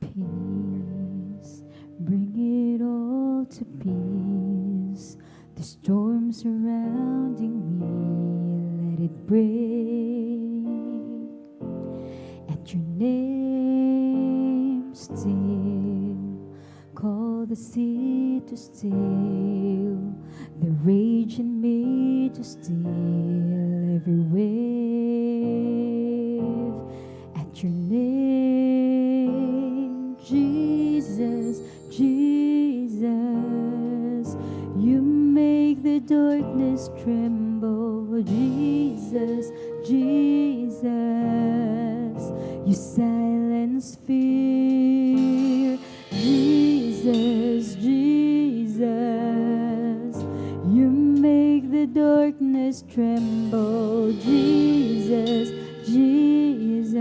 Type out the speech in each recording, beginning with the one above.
Peace, bring it all to peace. The storm surrounding me, let it break. At your name still, call the sea to still, the rage in me to still every wave. At your name, Jesus, Jesus, you make the darkness tremble. Jesus, Jesus, you silence fear. Jesus, Jesus, you make the darkness tremble. Jesus, Jesus.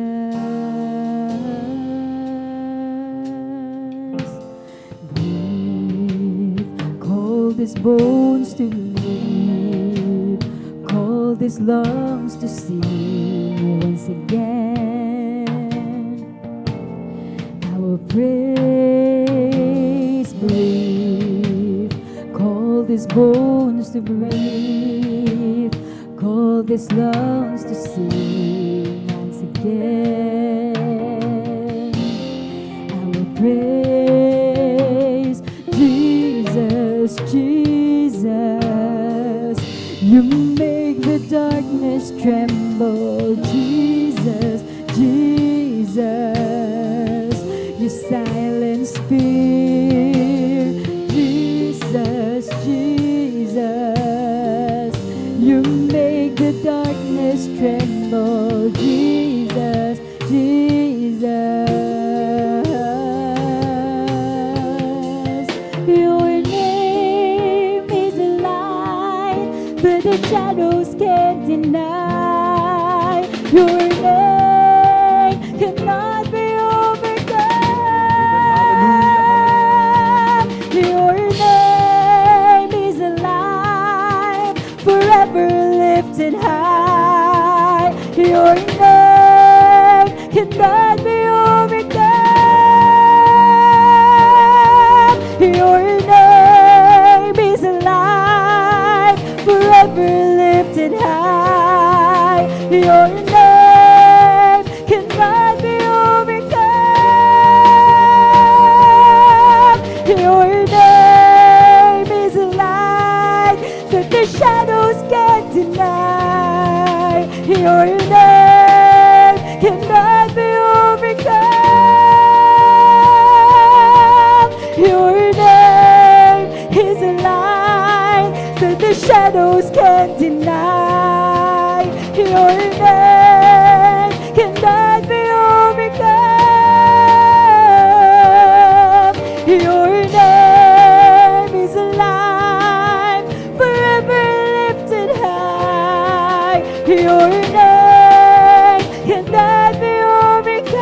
Breathe, call these bones to live, call these lungs to sing once again. Our praise, breathe, call these bones to breathe, call these lungs to sing once again. Our praise, Jesus, Jesus, you make the darkness tremble. Jesus, Jesus, you silence fear. Jesus, Jesus, you make the darkness tremble. Jesus, Jesus, your name is a light that the shadows can't deny. Your name cannot be overcome. Your name is alive, forever lifted high. Your name cannot be overcome. Your name is alive, forever lifted high. Your name cannot be overcome. Your name is alive that the shadows can't deny. Your name cannot be overcome. Your name is alive that the shadows can't deny. Your name cannot be overcome. Your name is alive, forever lifted high. Your name cannot be overcome.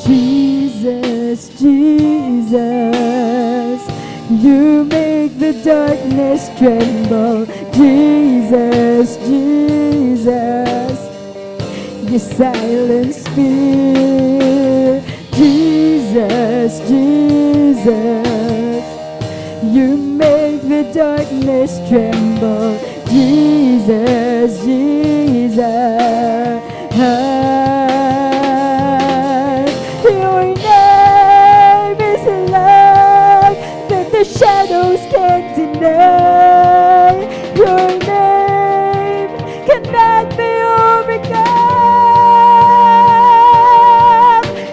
Jesus, Jesus, you make the darkness tremble. Jesus, Jesus, you silence fear. Jesus, Jesus, you make the darkness tremble. Jesus, Jesus, your name is alive that the shadows can't deny. Your name cannot be overcome.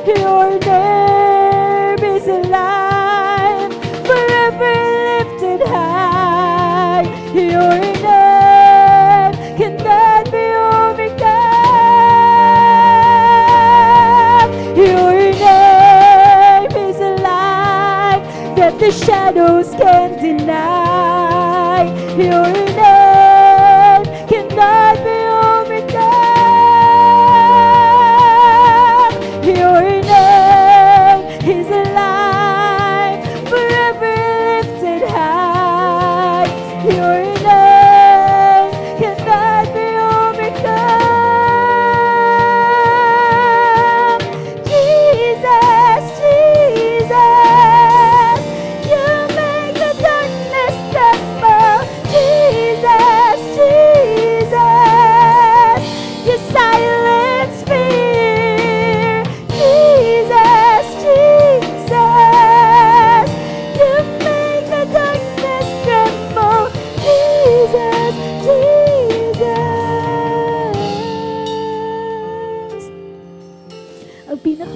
Your name is alive, forever lifted high. Your name cannot be overcome. Your name is alive that the shadows can't deny. Your name cannot be overcome.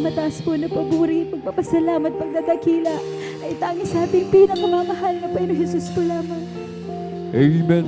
pinakamataas po na papuri, pagpapasalamat, pagdadakila ay tanging sa ating pinakamamahal na Panginoon Jesus po lamang. Amen.